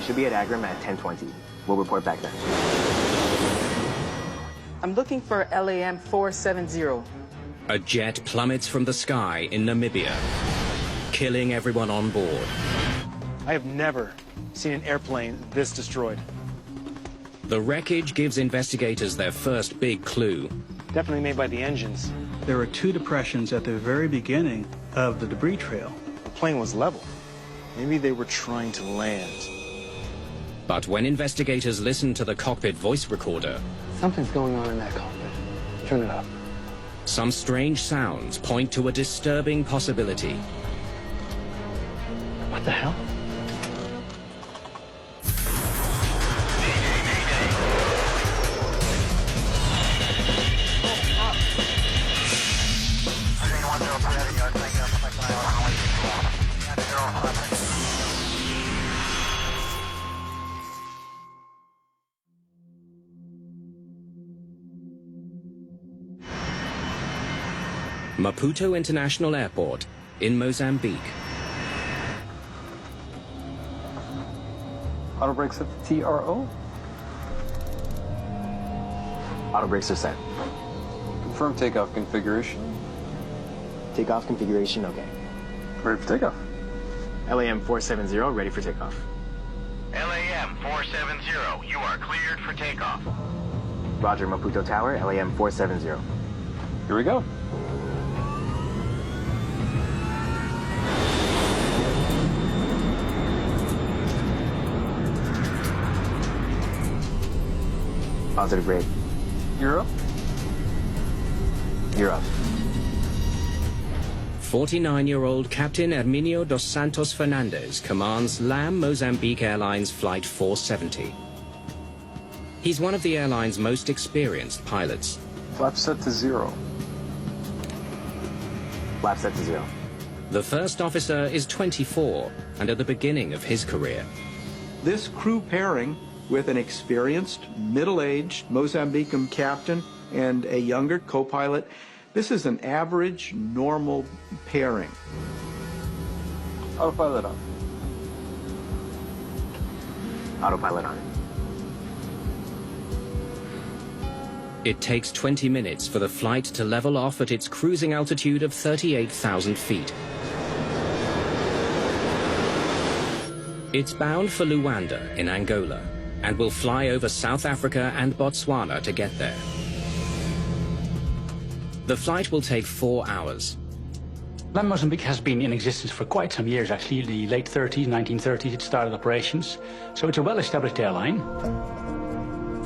You should be at Agram at 10:20. We'll report back then. I'm looking for LAM 470. A jet plummets from the sky in Namibia, killing everyone on board. I have never seen an airplane this destroyed. The wreckage gives investigators their first big clue. Definitely made by the engines. There were two depressions at the very beginning of the debris trail. The plane was level. Maybe they were trying to land. But when investigators listen to the cockpit voice recorder, Something's going on in that cockpit. Turn it up. some strange sounds point to a disturbing possibility. What the hell? Maputo International Airport in Mozambique. Auto brakes at the TRO. Auto brakes are set. Confirm takeoff configuration. Takeoff configuration, okay. Ready for takeoff. LAM 470, ready for takeoff. LAM 470, you are cleared for takeoff. Roger, Maputo Tower, LAM 470. Here we go. Positive grade. You're up. You're up. 49-year-old Captain Herminio dos Santos Fernandez commands LAM Mozambique Airlines Flight 470. He's one of the airline's most experienced pilots. Flap set to 0. Flap set to 0. The first officer is 24 and at the beginning of his career. This crew pairing with an experienced, middle-aged Mozambican captain and a younger co-pilot, this is an average, normal pairing. Autopilot on. Autopilot on. It takes 20 minutes for the flight to level off at its cruising altitude of 38,000 feet. It's bound for Luanda in Angola and will fly over South Africa and Botswana to get there. The flight will take 4 hours. LAM Mozambique has been in existence for quite some years, actually. In the late 30s, 1930s, it started operations. So it's a well-established airline.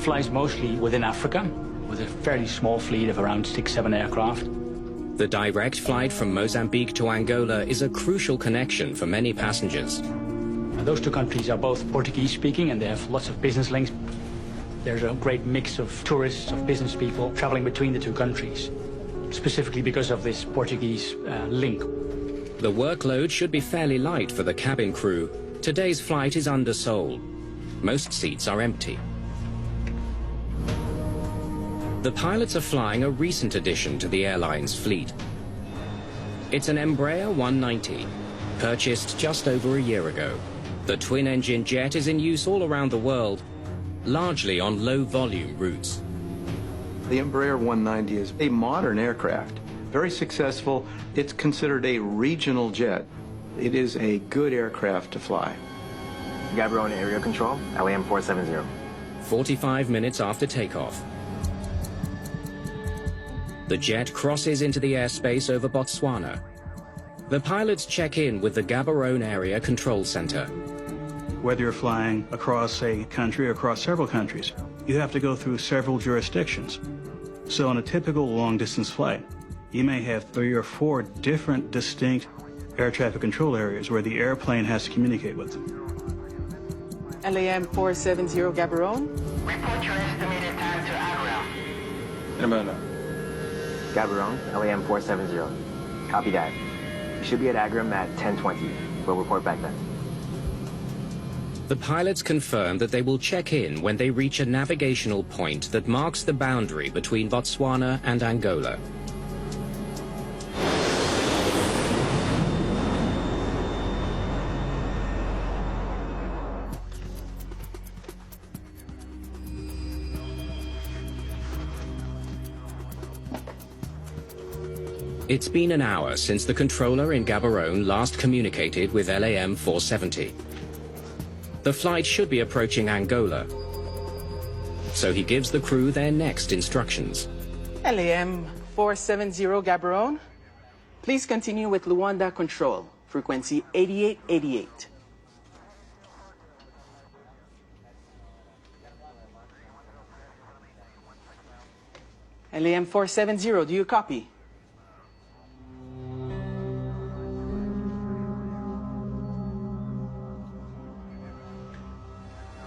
Flies mostly within Africa, with a fairly small fleet of around 6-7 aircraft. The direct flight from Mozambique to Angola is a crucial connection for many passengers. Those two countries are both Portuguese-speaking, and they have lots of business links. There's a great mix of tourists, of business people traveling between the two countries, specifically because of this Portuguese link. The workload should be fairly light for the cabin crew. Today's flight is undersold. Most seats are empty. The pilots are flying a recent addition to the airline's fleet. It's an Embraer 190, purchased just over a year ago. The twin-engine jet is in use all around the world, largely on low-volume routes. The Embraer 190 is a modern aircraft, very successful. It's considered a regional jet. It is a good aircraft to fly. Gaborone Aerial Control, LAM 470. 45 minutes after takeoff. The jet crosses into the airspace over Botswana. The pilots check in with the Gaborone Area Control Center. Whether you're flying across a country or across several countries, you have to go through several jurisdictions. So on a typical long-distance flight, you may have 3 or 4 different distinct air traffic control areas where the airplane has to communicate with them. LAM 470 Gaborone. Report your estimated time to Agram. In a minute. Gaborone, LAM 470. Copy that. You should be at Agram at 10:20. We'll report back then. The pilots confirm that they will check in when they reach a navigational point that marks the boundary between Botswana and Angola. It's been an hour since the controller in Gaborone last communicated with LAM 470. The flight should be approaching Angola, so he gives the crew their next instructions. LAM 470 Gaborone, please continue with Luanda control, frequency 8888. LAM 470, do you copy?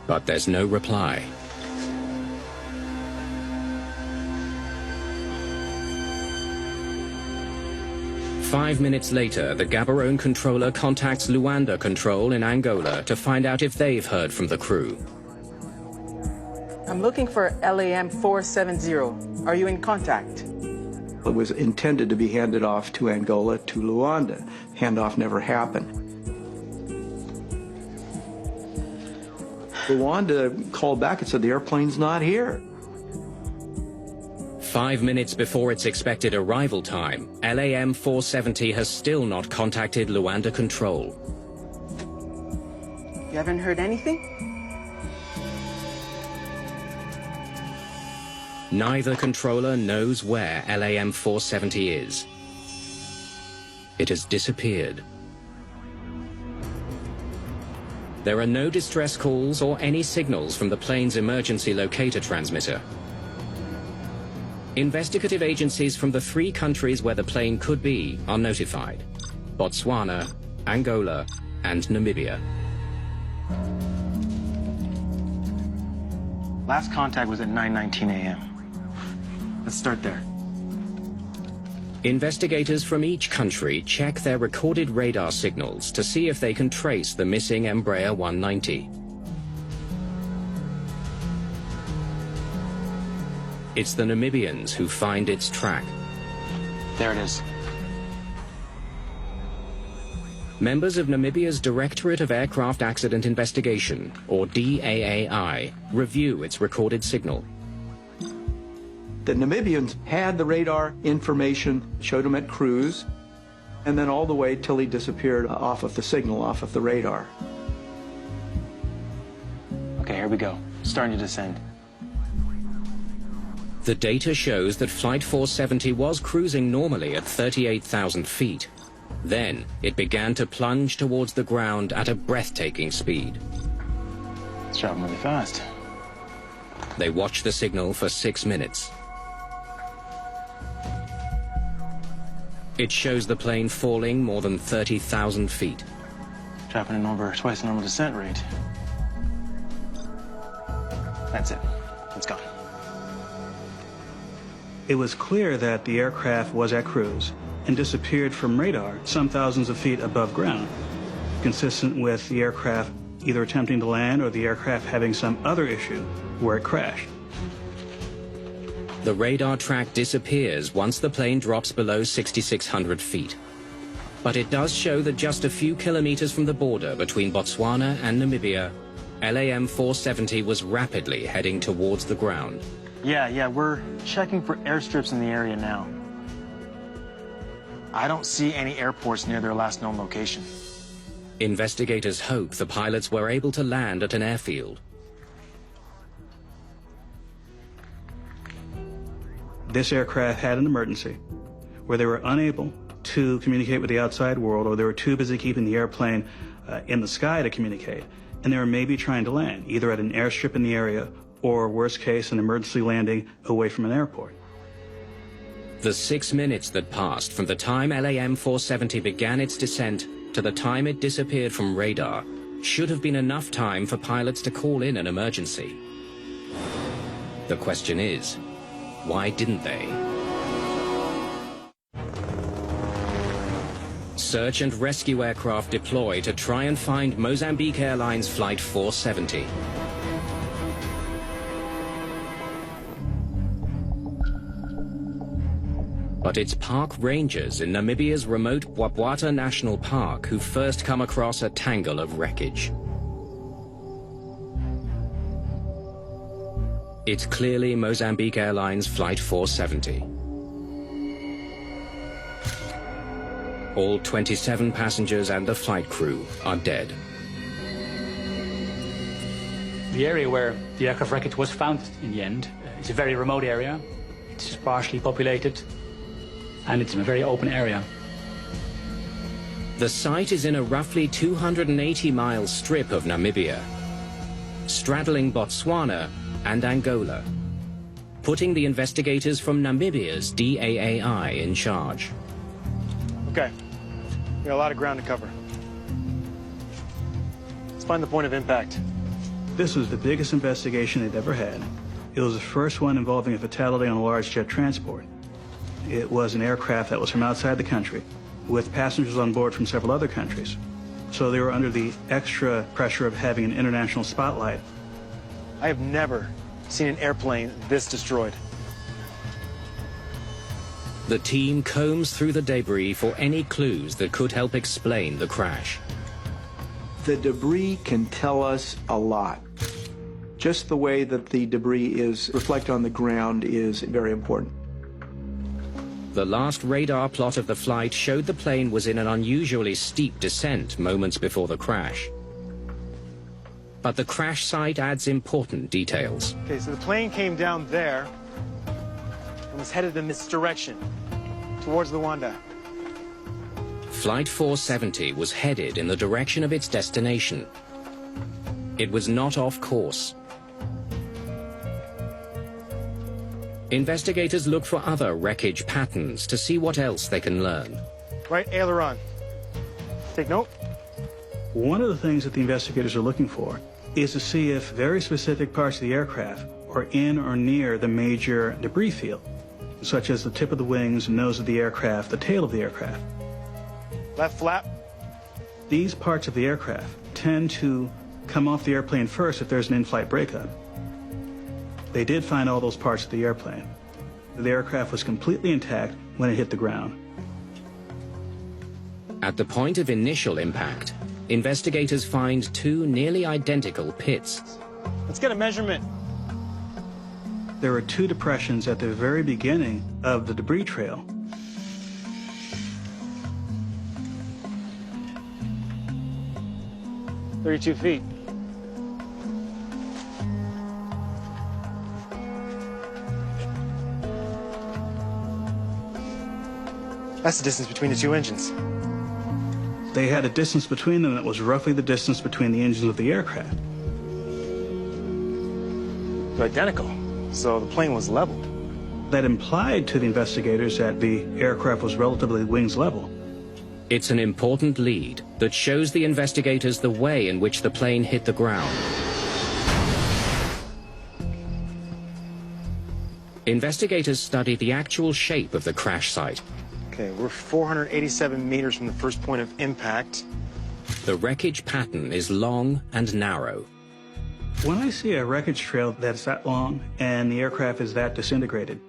But there's no reply. Five minutes later, the Gaborone controller contacts Luanda Control in Angola to find out if they've heard from the crew. I'm looking for LAM 470. Are you in contact? It was intended to be handed off to Angola to Luanda. Handoff never happened. Luanda called back and said the airplane's not here. 5 minutes before its expected arrival time, LAM 470 has still not contacted Luanda Control. You haven't heard anything? Neither controller knows where LAM 470 is. It has disappeared. There are no distress calls or any signals from the plane's emergency locator transmitter. Investigative agencies from the 3 countries where the plane could be are notified: Botswana, Angola, and Namibia. Last contact was at 9:19 a.m. Let's start there. Investigators from each country check their recorded radar signals to see if they can trace the missing Embraer 190. It's the Namibians who find its track. There it is. Members of Namibia's Directorate of Aircraft Accident Investigation, or DAAI, review its recorded signal. The Namibians had the radar information, showed him at cruise, and then all the way till he disappeared off of the signal, off of the radar. Okay, here we go. Starting to descend. The data shows that Flight 470 was cruising normally at 38,000 feet. Then it began to plunge towards the ground at a breathtaking speed. It's traveling really fast. They watched the signal for 6 minutes. It shows the plane falling more than 30,000 feet. Dropping in over twice the normal descent rate. That's it. It's gone. It was clear that the aircraft was at cruise and disappeared from radar some thousands of feet above ground, consistent with the aircraft either attempting to land or the aircraft having some other issue where it crashed. The radar track disappears once the plane drops below 6,600 feet. But it does show that just a few kilometers from the border between Botswana and Namibia, LAM 470 was rapidly heading towards the ground. Yeah, we're checking for airstrips in the area now. I don't see any airports near their last known location. Investigators hope the pilots were able to land at an airfield. This aircraft had an emergency where they were unable to communicate with the outside world, or they were too busy keeping the airplane in the sky to communicate, and they were maybe trying to land either at an airstrip in the area or, worst case, an emergency landing away from an airport. The 6 minutes that passed from the time LAM 470 began its descent to the time it disappeared from radar should have been enough time for pilots to call in an emergency. The question is, why didn't they? Search and rescue aircraft deploy to try and find Mozambique Airlines Flight 470. But it's park rangers in Namibia's remote Bwabwata National Park who first come across a tangle of wreckage. It's clearly Mozambique Airlines Flight 470. All 27 passengers and the flight crew are dead. The area where the aircraft wreckage was found in the end is a very remote area. It's sparsely populated, and it's in a very open area. The site is in a roughly 280-mile strip of Namibia, straddling Botswana and Angola, putting the investigators from Namibia's DAAI in charge. Okay, we got a lot of ground to cover. Let's find the point of impact. This was the biggest investigation they'd ever had. It was the first one involving a fatality on a large jet transport. It was an aircraft that was from outside the country, with passengers on board from several other countries. So they were under the extra pressure of having an international spotlight. I have never seen an airplane this destroyed. The team combs through the debris for any clues that could help explain the crash. The debris can tell us a lot. Just the way that the debris is reflected on the ground is very important. The last radar plot of the flight showed the plane was in an unusually steep descent moments before the crash. But the crash site adds important details. Okay, so the plane came down there and was headed in this direction, towards Luanda. Flight 470 was headed in the direction of its destination. It was not off course. Investigators look for other wreckage patterns to see what else they can learn. Right aileron. Take note. One of the things that the investigators are looking for is to see if very specific parts of the aircraft are in or near the major debris field, such as the tip of the wings, nose of the aircraft, the tail of the aircraft. Left flap. These parts of the aircraft tend to come off the airplane first if there's an in-flight breakup. They did find all those parts of the airplane. The aircraft was completely intact when it hit the ground. At the point of initial impact, investigators find two nearly identical pits. Let's get a measurement. There were two depressions at the very beginning of the debris trail. "32 feet. That's the distance between the two engines. They had a distance between them that was roughly the distance between the engines of the aircraft. They're identical, so the plane was level. That implied to the investigators that the aircraft was relatively wings level. It's an important lead that shows the investigators the way in which the plane hit the ground. Investigators study the actual shape of the crash site. Okay, we're 487 meters from the first point of impact. The wreckage pattern is long and narrow. When I see a wreckage trail that's that long and the aircraft is that disintegrated,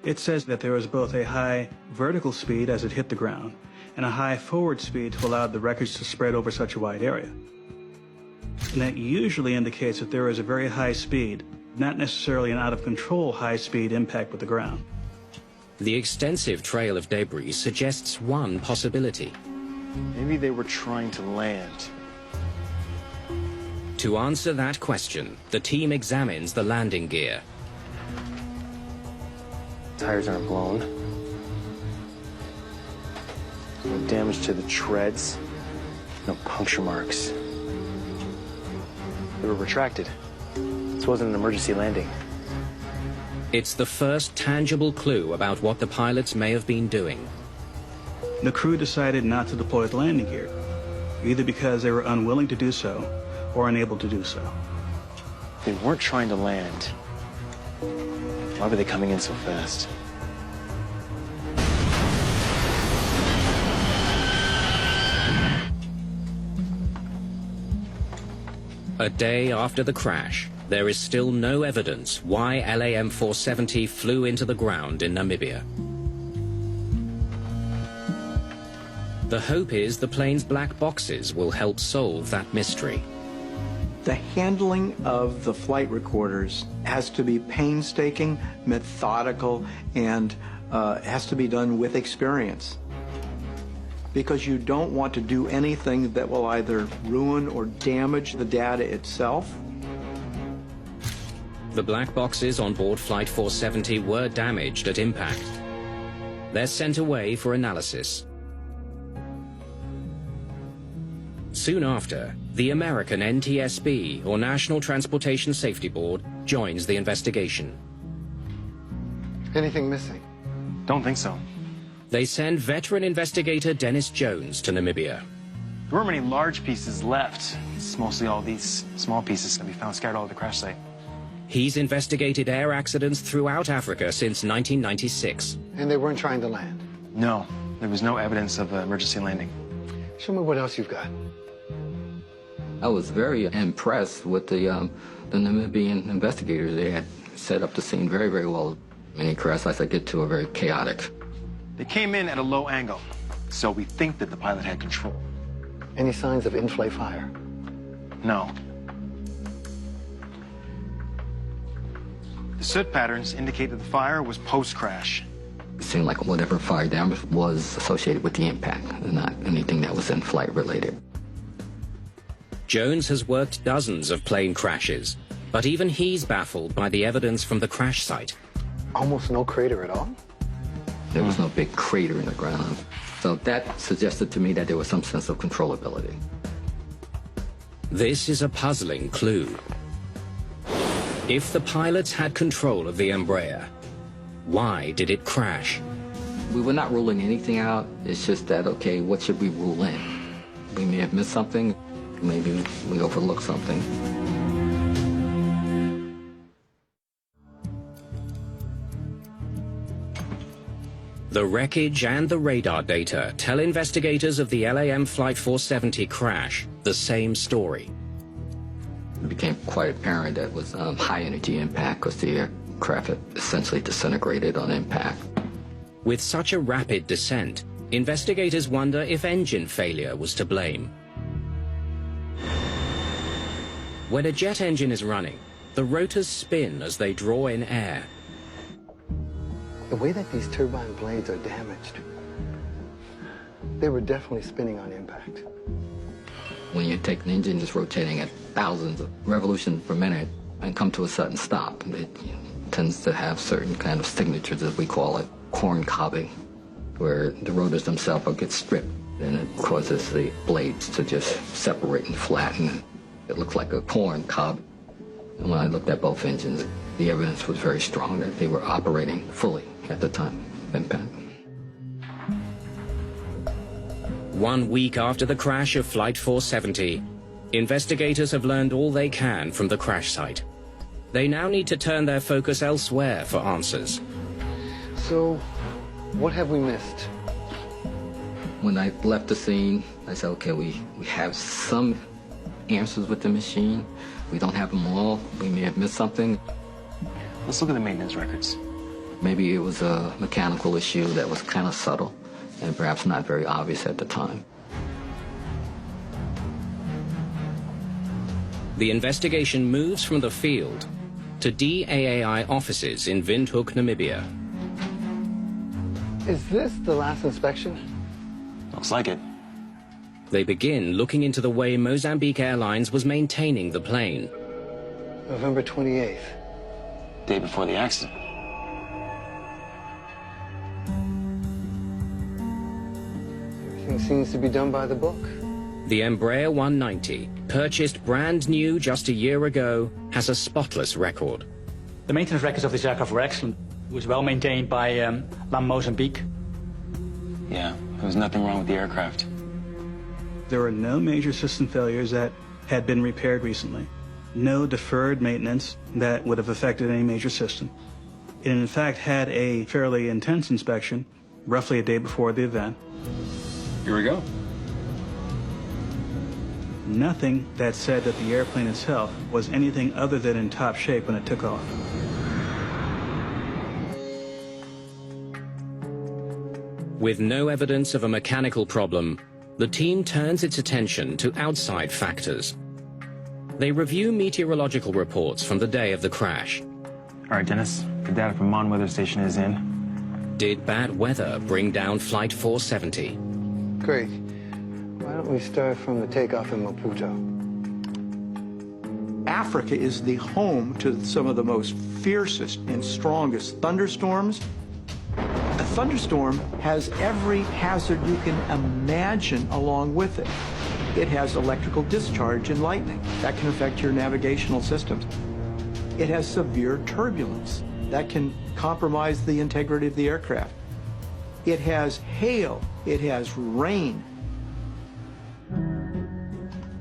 it says that there was both a high vertical speed as it hit the ground and a high forward speed to allow the wreckage to spread over such a wide area. And that usually indicates that there is a very high speed, not necessarily an out-of-control high-speed impact with the ground. The extensive trail of debris suggests one possibility. Maybe they were trying to land. To answer that question, the team examines the landing gear. Tires aren't blown. No damage to the treads. No puncture marks. They were retracted. This wasn't an emergency landing. It's the first tangible clue about what the pilots may have been doing. The crew decided not to deploy the landing gear, either because they were unwilling to do so or unable to do so. They weren't trying to land. Why were they coming in so fast? A day after the crash, there is still no evidence why LAM 470 flew into the ground in Namibia. The hope is the plane's black boxes will help solve that mystery. The handling of the flight recorders has to be painstaking, methodical, and has to be done with experience. because you don't want to do anything that will either ruin or damage the data itself. The black boxes on board Flight 470 were damaged at impact. They're sent away for analysis. Soon after, the American NTSB, or National Transportation Safety Board, joins the investigation. Anything missing? Don't think so. They send veteran investigator Dennis Jones to Namibia. There weren't many large pieces left. It's mostly all these small pieces that we found scattered all over the crash site. He's investigated air accidents throughout Africa since 1996. And they weren't trying to land? No, there was no evidence of an emergency landing. Show me what else you've got. I was very impressed with the Namibian investigators. They had set up the scene very, very well. Many crash sites I get to are very chaotic. They came in at a low angle, so we think that the pilot had control. Any signs of in-flight fire? No. The soot patterns indicate that the fire was post-crash. It seemed like whatever fire damage was associated with the impact, and not anything that was in-flight related. Jones has worked dozens of plane crashes, but even he's baffled by the evidence from the crash site. Almost no crater at all? There was no big crater in the ground. So that suggested to me that there was some sense of controllability. This is a puzzling clue. If the pilots had control of the Embraer, why did it crash? We were not ruling anything out. It's just that, okay, what should we rule in? We may have missed something. Maybe we overlooked something. The wreckage and the radar data tell investigators of the LAM Flight 470 crash the same story. It became quite apparent that it was high-energy impact because the aircraft had essentially disintegrated on impact. With such a rapid descent, investigators wonder if engine failure was to blame. When a jet engine is running, the rotors spin as they draw in air. The way that these turbine blades are damaged, they were definitely spinning on impact. When you take an engine that's rotating at thousands of revolutions per minute and come to a sudden stop, it tends to have certain kind of signatures, as we call it, corn cobbing, where the rotors themselves will get stripped, and it causes the blades to just separate and flatten. It looks like a corn cob. And when I looked at both engines, the evidence was very strong that they were operating fully at the time of impact. 1 week after the crash of Flight 470, investigators have learned all they can from the crash site. They now need to turn their focus elsewhere for answers. So, what have we missed? When I left the scene, I said, okay, we have some answers with the machine. We don't have them all. We may have missed something. Let's look at the maintenance records. Maybe it was a mechanical issue that was kind of subtle and perhaps not very obvious at the time. The investigation moves from the field to DAAI offices in Windhoek, Namibia. Is this the last inspection? Looks like it. They begin looking into the way Mozambique Airlines was maintaining the plane. November 28th. Day before the accident. Everything seems to be done by the book. The Embraer 190, purchased brand new just a year ago, has a spotless record. The maintenance records of this aircraft were excellent. It was well maintained by Mozambique. Yeah, there was nothing wrong with the aircraft. There were no major system failures that had been repaired recently. No deferred maintenance that would have affected any major system. It in fact had a fairly intense inspection, roughly a day before the event. Here we go. Nothing that said that the airplane itself was anything other than in top shape when it took off. With no evidence of a mechanical problem, the team turns its attention to outside factors. They review meteorological reports from the day of the crash. All right, Dennis, the data from Mon Weather Station is in. Did bad weather bring down Flight 470? Great. Why don't we start from the takeoff in Maputo? Africa is the home to some of the most fiercest and strongest thunderstorms. A thunderstorm has every hazard you can imagine along with it. It has electrical discharge and lightning. That can affect your navigational systems. It has severe turbulence. That can compromise the integrity of the aircraft. It has hail. It has rain.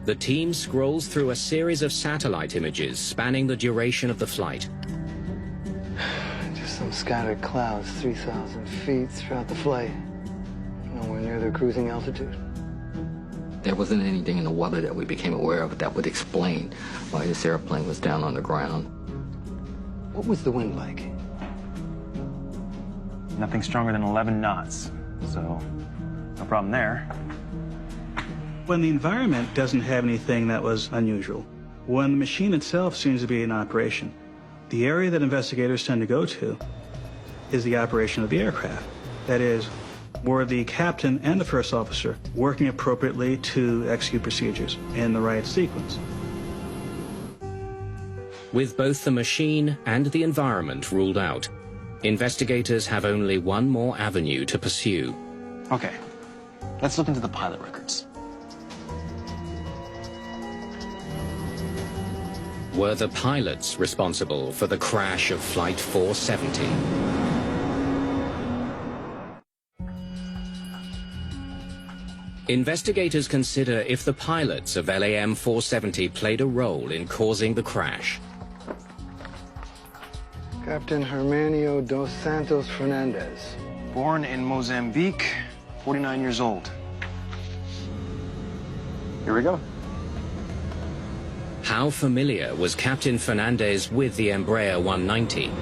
The team scrolls through a series of satellite images spanning the duration of the flight. Just some scattered clouds 3,000 feet throughout the flight. Nowhere near their cruising altitude. There wasn't anything in the weather that we became aware of that would explain why this airplane was down on the ground. What was the wind like? Nothing stronger than 11 knots, so no problem there. When the environment doesn't have anything that was unusual, when the machine itself seems to be in operation, the area that investigators tend to go to is the operation of the aircraft. That is, were the captain and the first officer working appropriately to execute procedures in the right sequence? With both the machine and the environment ruled out, investigators have only one more avenue to pursue. Okay, let's look into the pilot records. Were the pilots responsible for the crash of Flight 470? Investigators consider if the pilots of LAM 470 played a role in causing the crash. Captain Hermanio dos Santos Fernandez. Born in Mozambique, 49 years old. Here we go. How familiar was Captain Fernandez with the Embraer 190?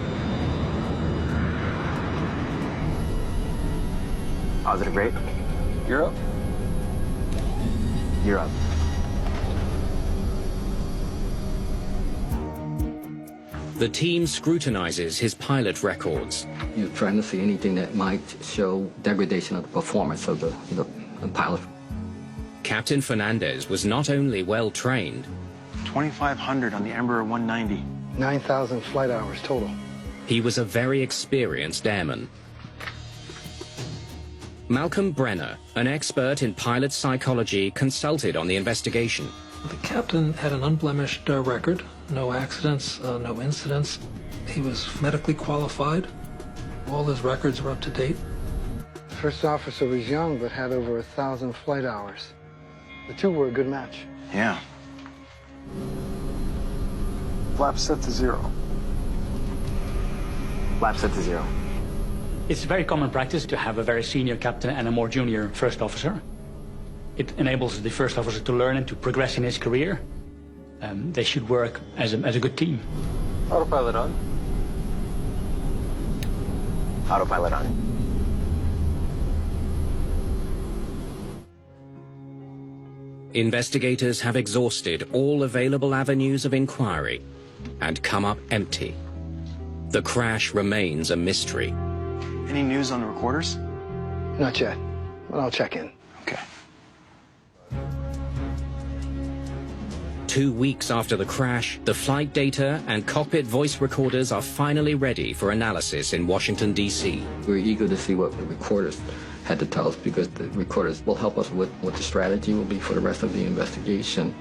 Positive rate. You're up. You're up. The team scrutinizes his pilot records. You're trying to see anything that might show degradation of the performance of the pilot. Captain Fernandez was not only well trained, 2,500 on the Embraer 190. 9,000 flight hours total. he was a very experienced airman. Malcolm Brenner, an expert in pilot psychology, consulted on the investigation. The captain had an unblemished record, no accidents, no incidents. He was medically qualified. All his records were up to date. The first officer was young, but had over 1,000 flight hours. The two were a good match. Yeah. Flap set to 0. Flap set to 0. It's very common practice to have a very senior captain and a more junior first officer. It enables the first officer to learn and to progress in his career. They should work as a good team. Autopilot on. Autopilot on. Investigators have exhausted all available avenues of inquiry and come up empty. The crash remains a mystery. Any news on the recorders? Not yet, but I'll check in. Okay. 2 weeks after the crash, the flight data and cockpit voice recorders are finally ready for analysis in Washington, D.C. We're eager to see what the recorders had to tell us, because the recorders will help us with what the strategy will be for the rest of the investigation.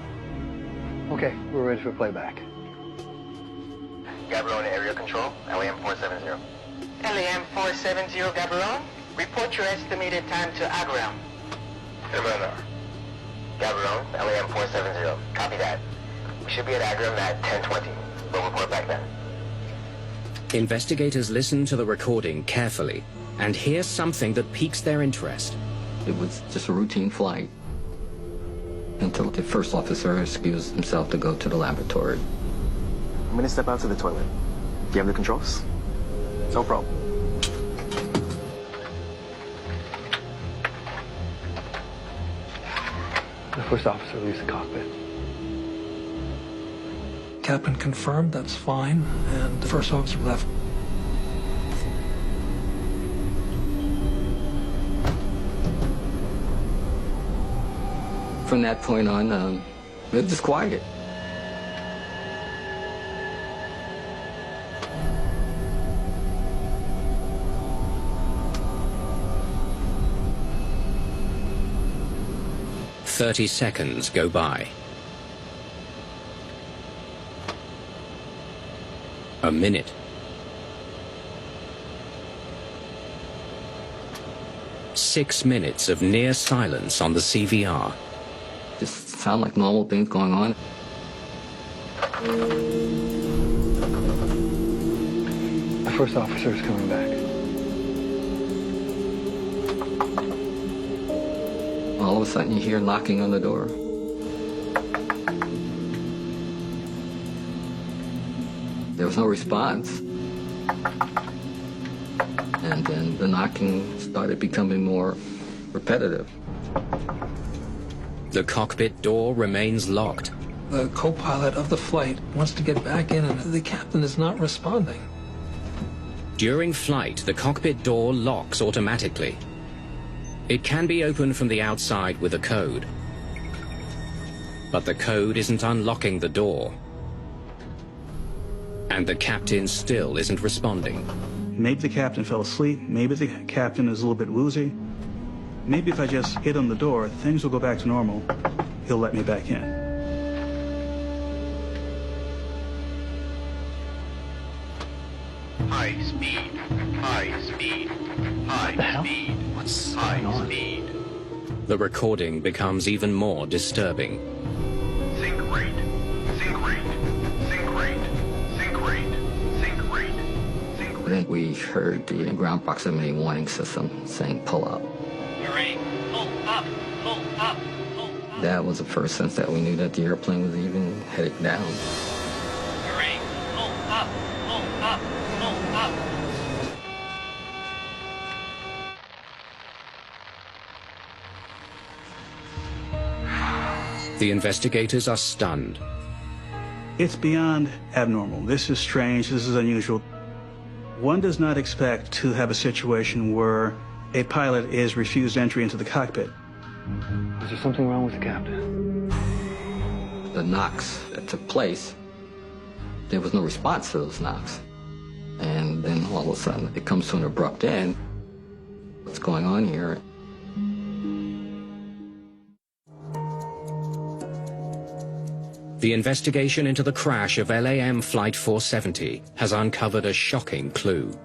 Okay, we're ready for playback. Gaborone Area Control, LAM 470. LAM 470, Gaborone. Report your estimated time to Agram. Hermano. Gaborone, LAM 470. Copy that. We should be at Agram at 10:20. We'll report back then. Investigators listen to the recording carefully and hear something that piques their interest. It was just a routine flight until the first officer excused himself to go to the laboratory. I'm gonna step out to the toilet. Do you have the controls? No problem. The first officer leaves the cockpit. Captain confirmed that's fine, and the first officer left. From that point on, it was quiet. "30 seconds go by. A minute. 6 minutes of near silence on the CVR. Just sound like normal things going on. The first officer is coming back. All of a sudden you hear knocking on the door. There was no response. And then the knocking started becoming more repetitive. The cockpit door remains locked. The co-pilot of the flight wants to get back in, and the captain is not responding. During flight, the cockpit door locks automatically. It can be opened from the outside with a code. But the code isn't unlocking the door. And the captain still isn't responding. Maybe the captain fell asleep. Maybe the captain is a little bit woozy. Maybe if I just hit on the door, things will go back to normal. He'll let me back in. High speed, high speed, high speed. What's high going on? speed. The recording becomes even more disturbing. Sync rate, sync rate, sync rate, sync rate, sync rate, sync rate. Then we heard the ground proximity warning system saying pull up. Marine, pull up, pull up, pull up. That was the first sense that we knew that the airplane was even headed down. Marine, pull up, pull up, pull up. The investigators are stunned. It's beyond abnormal. This is strange. This is unusual. One does not expect to have a situation where a pilot is refused entry into the cockpit. Is there something wrong with the captain? The knocks that took place, there was no response to those knocks. And then all of a sudden it comes to an abrupt end. What's going on here? The investigation into the crash of LAM Flight 470 has uncovered a shocking clue.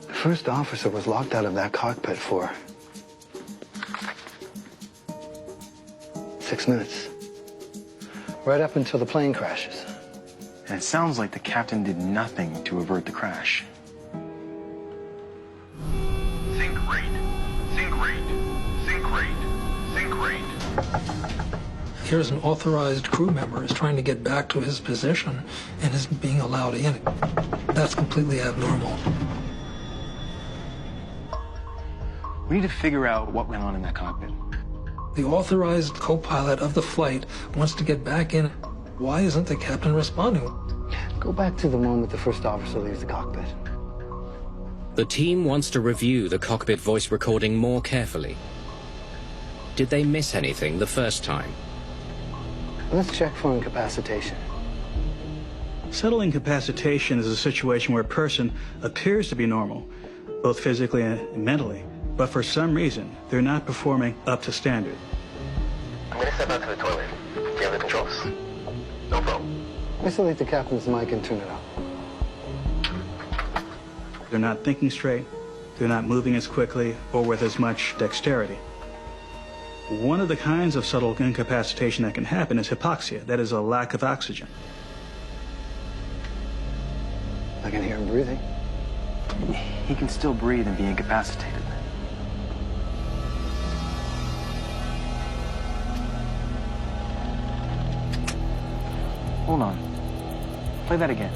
The first officer was locked out of that cockpit for 6 minutes. Right up until the plane crashes. And it sounds like the captain did nothing to avert the crash. Sync rate, sync rate, sync rate, sync rate. Here's an authorized crew member is trying to get back to his position and isn't being allowed in. That's completely abnormal. We need to figure out what went on in that cockpit. The authorized co-pilot of the flight wants to get back in. Why isn't the captain responding? Go back to the moment the first officer leaves the cockpit. The team wants to review the cockpit voice recording more carefully. Did they miss anything the first time? Let's check for incapacitation. Subtle incapacitation is a situation where a person appears to be normal, both physically and mentally, but for some reason, they're not performing up to standard. I'm gonna step out to the toilet. Do you have the controls? No problem. Isolate the captain's mic and turn it up. They're not thinking straight, they're not moving as quickly or with as much dexterity. One of the kinds of subtle incapacitation that can happen is hypoxia, that is a lack of oxygen. I can hear him breathing. He can still breathe and be incapacitated. Hold on. Play that again.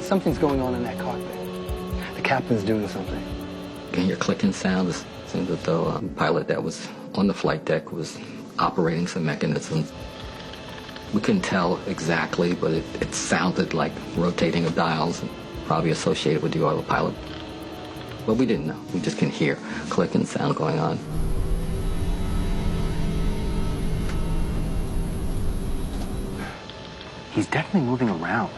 Something's going on in that cockpit. The captain's doing something. Again, your clicking sound, it seemed as though a pilot that was on the flight deck was operating some mechanisms. We couldn't tell exactly, but it sounded like rotating of dials, probably associated with the autopilot. But we didn't know. We just can hear clicking sound going on. He's definitely moving around.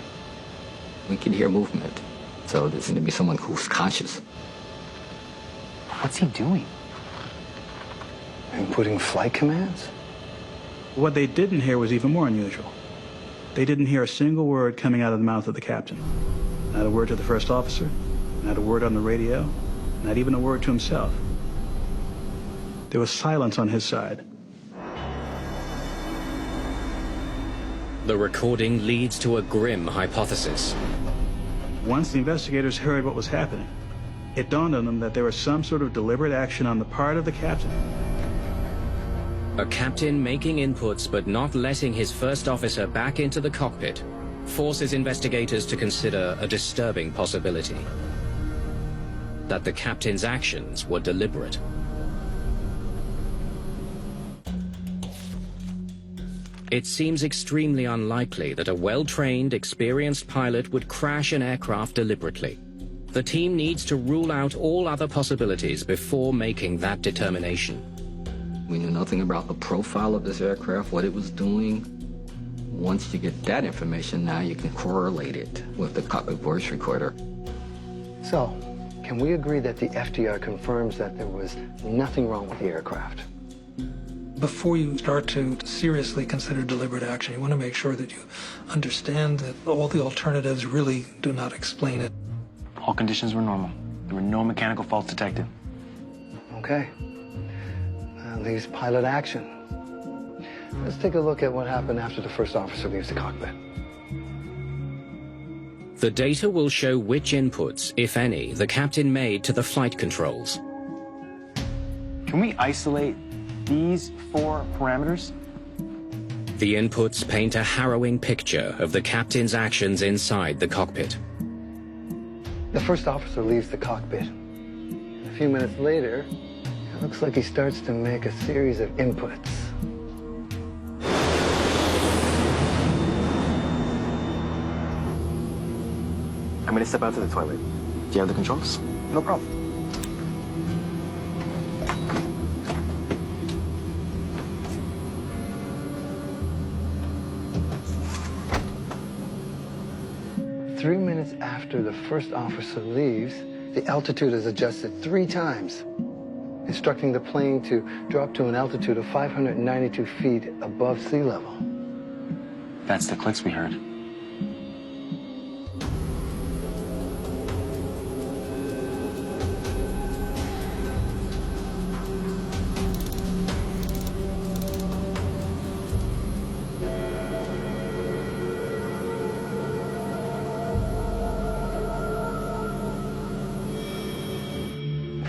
We can hear movement. So there seems to be someone who's conscious. What's he doing? Inputting flight commands? What they didn't hear was even more unusual. They didn't hear a single word coming out of the mouth of the captain. Not a word to the first officer, not a word on the radio, not even a word to himself. There was silence on his side. The recording leads to a grim hypothesis. Once the investigators heard what was happening, it dawned on them that there was some sort of deliberate action on the part of the captain. A captain making inputs but not letting his first officer back into the cockpit forces investigators to consider a disturbing possibility. That the captain's actions were deliberate. It seems extremely unlikely that a well-trained, experienced pilot would crash an aircraft deliberately. The team needs to rule out all other possibilities before making that determination. We knew nothing about the profile of this aircraft, what it was doing. Once you get that information, now you can correlate it with the cockpit voice recorder. So, can we agree that the FDR confirms that there was nothing wrong with the aircraft? Before you start to seriously consider deliberate action, you want to make sure that you understand that all the alternatives really do not explain it. All conditions were normal. There were no mechanical faults detected. Okay. Leaves pilot action. Let's take a look at what happened after the first officer leaves the cockpit. The data will show which inputs, if any, the captain made to the flight controls. Can we isolate these 4 parameters? The inputs paint a harrowing picture of the captain's actions inside the cockpit. The first officer leaves the cockpit. A few minutes later, it looks like he starts to make a series of inputs. I'm gonna step out to the toilet. Do you have the controls? No problem. Three minutes after the first officer leaves, the altitude is adjusted 3 times, instructing the plane to drop to an altitude of 592 feet above sea level. That's the clicks we heard.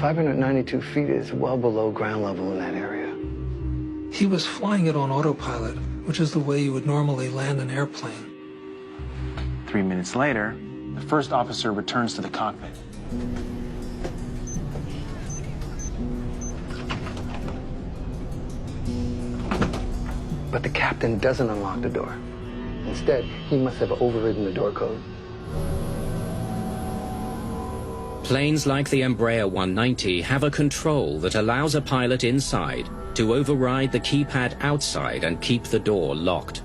.592 feet is well below ground level in that area. He was flying it on autopilot, which is the way you would normally land an airplane. 3 minutes later, the first officer returns to the cockpit. But the captain doesn't unlock the door. Instead, he must have overridden the door code. Planes like the Embraer 190 have a control that allows a pilot inside to override the keypad outside and keep the door locked.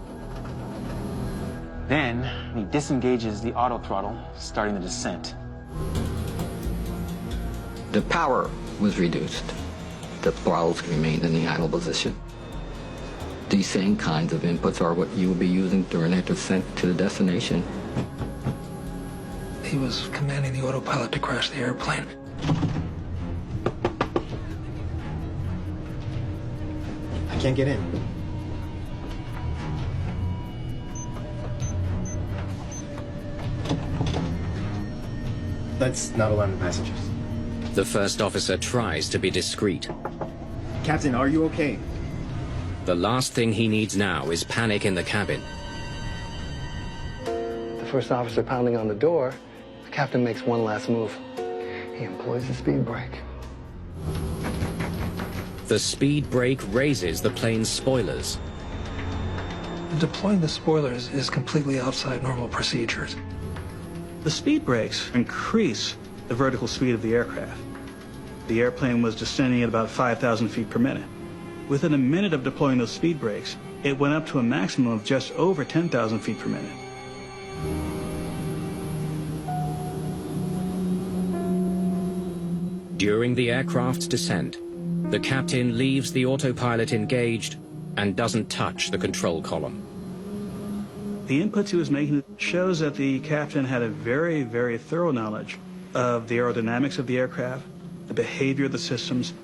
Then, he disengages the auto throttle, starting the descent. The power was reduced. The throttles remained in the idle position. These same kinds of inputs are what you will be using during that descent to the destination. He was commanding the autopilot to crash the airplane. I can't get in. Let's not alarm the passengers. The first officer tries to be discreet. Captain, are you okay? The last thing he needs now is panic in the cabin. The first officer pounding on the door, the captain makes one last move. He employs the speed brake. The speed brake raises the plane's spoilers. Deploying the spoilers is completely outside normal procedures. The speed brakes increase the vertical speed of the aircraft. The airplane was descending at about 5,000 feet per minute. Within a minute of deploying those speed brakes, it went up to a maximum of just over 10,000 feet per minute. During the aircraft's descent, the captain leaves the autopilot engaged and doesn't touch the control column. The inputs he was making shows that the captain had a very, very thorough knowledge of the aerodynamics of the aircraft, the behavior of the systems,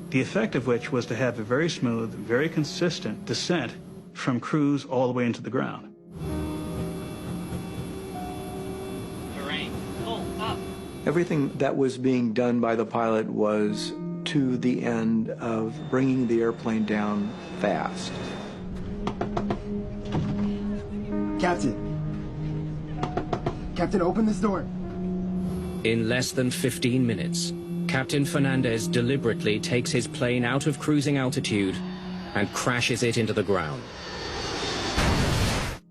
the effect of which was to have a very smooth, very consistent descent from cruise all the way into the ground. Everything that was being done by the pilot was to the end of bringing the airplane down fast. Captain, open this door. In less than 15 minutes, Captain Fernandez deliberately takes his plane out of cruising altitude and crashes it into the ground.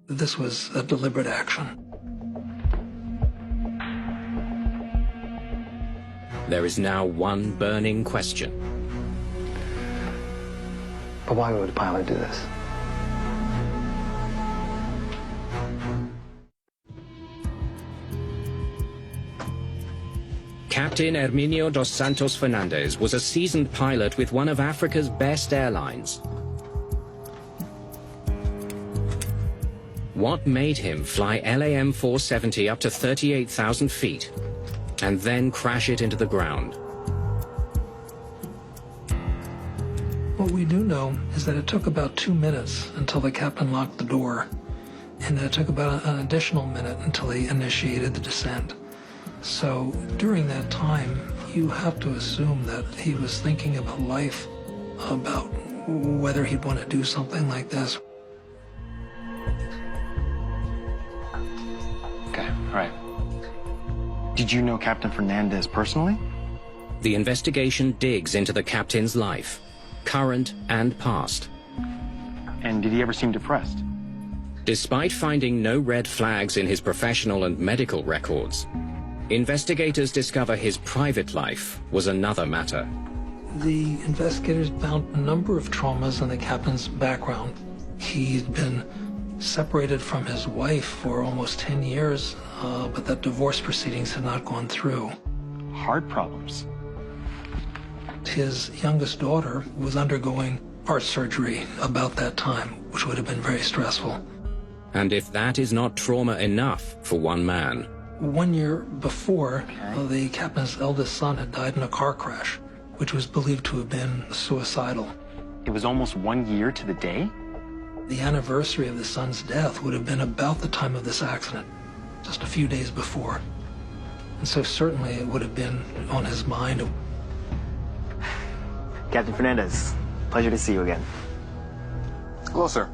This was a deliberate action. There is now one burning question. But why would a pilot do this? Captain Herminio dos Santos Fernandez was a seasoned pilot with one of Africa's best airlines. What made him fly LAM 470 up to 38,000 feet and then crash it into the ground? What we do know is that it took about 2 minutes until the captain locked the door, and that it took about an additional minute until he initiated the descent. So during that time, you have to assume that he was thinking about life, about whether he'd want to do something like this. Okay, all right. Did you know Captain Fernandez personally? The investigation digs into the captain's life, current and past. And did he ever seem depressed? Despite finding no red flags in his professional and medical records, investigators discover his private life was another matter. The investigators found a number of traumas in the captain's background. He'd been separated from his wife for almost 10 years, but that divorce proceedings had not gone through. Heart problems. His youngest daughter was undergoing heart surgery about that time, which would have been very stressful. And if that is not trauma enough for one man. 1 year before, the captain's eldest son had died in a car crash, which was believed to have been suicidal. It was almost 1 year to the day? The anniversary of the son's death would have been about the time of this accident, just a few days before. And so certainly it would have been on his mind. Captain Fernandez, pleasure to see you again. Hello, sir.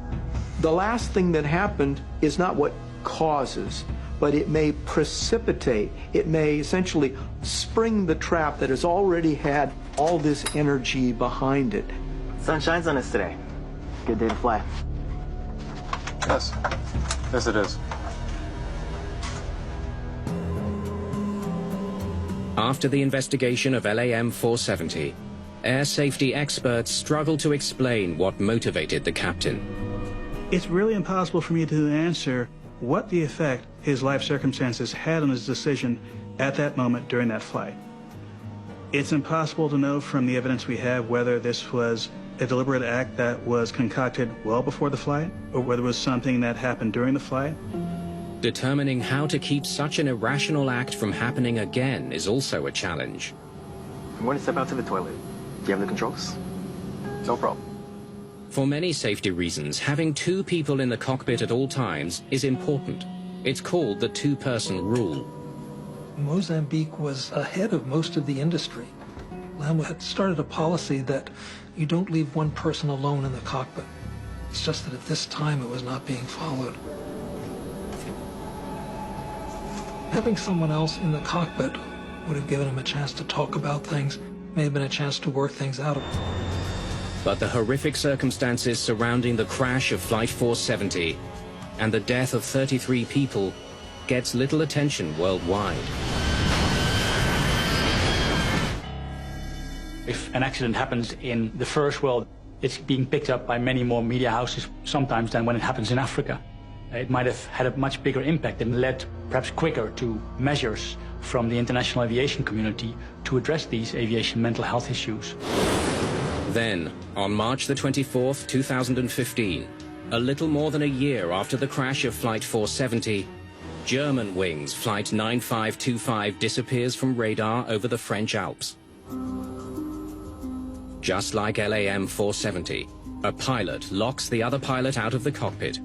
The last thing that happened is not what causes, but it may precipitate, it may essentially spring the trap that has already had all this energy behind it. Sun shines on us today. Good day to fly. Yes. Yes, it is. After the investigation of LAM 470, air safety experts struggle to explain what motivated the captain. It's really impossible for me to answer what the effect his life circumstances had on his decision at that moment during that flight. It's impossible to know from the evidence we have whether this was a deliberate act that was concocted well before the flight, or whether it was something that happened during the flight. Determining how to keep such an irrational act from happening again is also a challenge. I'm going to step out to the toilet. Do you have the controls? No problem. For many safety reasons, having two people in the cockpit at all times is important. It's called the two-person rule. Mozambique was ahead of most of the industry. LAM had started a policy that you don't leave one person alone in the cockpit. It's just that at this time it was not being followed. Having someone else in the cockpit would have given him a chance to talk about things, may have been a chance to work things out. But the horrific circumstances surrounding the crash of Flight 470 and the death of 33 people gets little attention worldwide. If an accident happens in the first world, it's being picked up by many more media houses sometimes than when it happens in Africa. It might have had a much bigger impact and led perhaps quicker to measures from the international aviation community to address these aviation mental health issues. Then, on March the 24th, 2015, a little more than a year after the crash of Flight 470, German Wings Flight 9525 disappears from radar over the French Alps. Just like LAM 470, a pilot locks the other pilot out of the cockpit,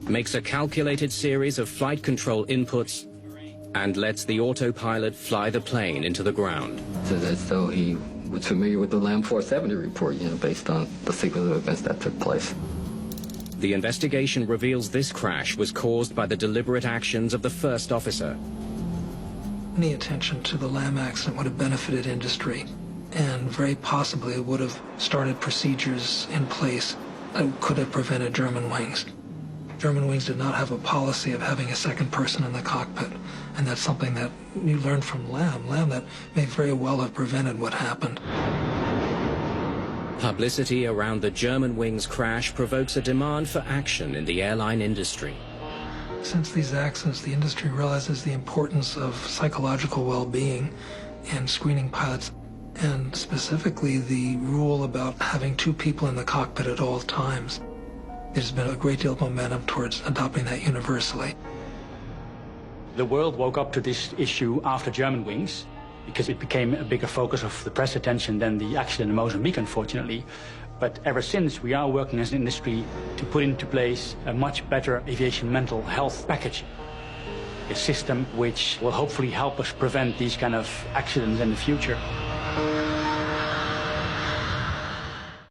makes a calculated series of flight control inputs, and lets the autopilot fly the plane into the ground. It's as though he was familiar with the LAM 470 report, based on the sequence of events that took place. The investigation reveals this crash was caused by the deliberate actions of the first officer. Any attention to the LAM accident would have benefited industry, and very possibly would have started procedures in place that could have prevented German Wings. German Wings did not have a policy of having a second person in the cockpit, and that's something that you learned from LAM that may very well have prevented what happened. Publicity around the German Wings crash provokes a demand for action in the airline industry. Since these accidents, the industry realizes the importance of psychological well-being and screening pilots, and specifically the rule about having two people in the cockpit at all times. There's been a great deal of momentum towards adopting that universally. The world woke up to this issue after German Wings, because it became a bigger focus of the press attention than the accident in Mozambique, unfortunately. But ever since, we are working as an industry to put into place a much better aviation mental health package. A system which will hopefully help us prevent these kind of accidents in the future.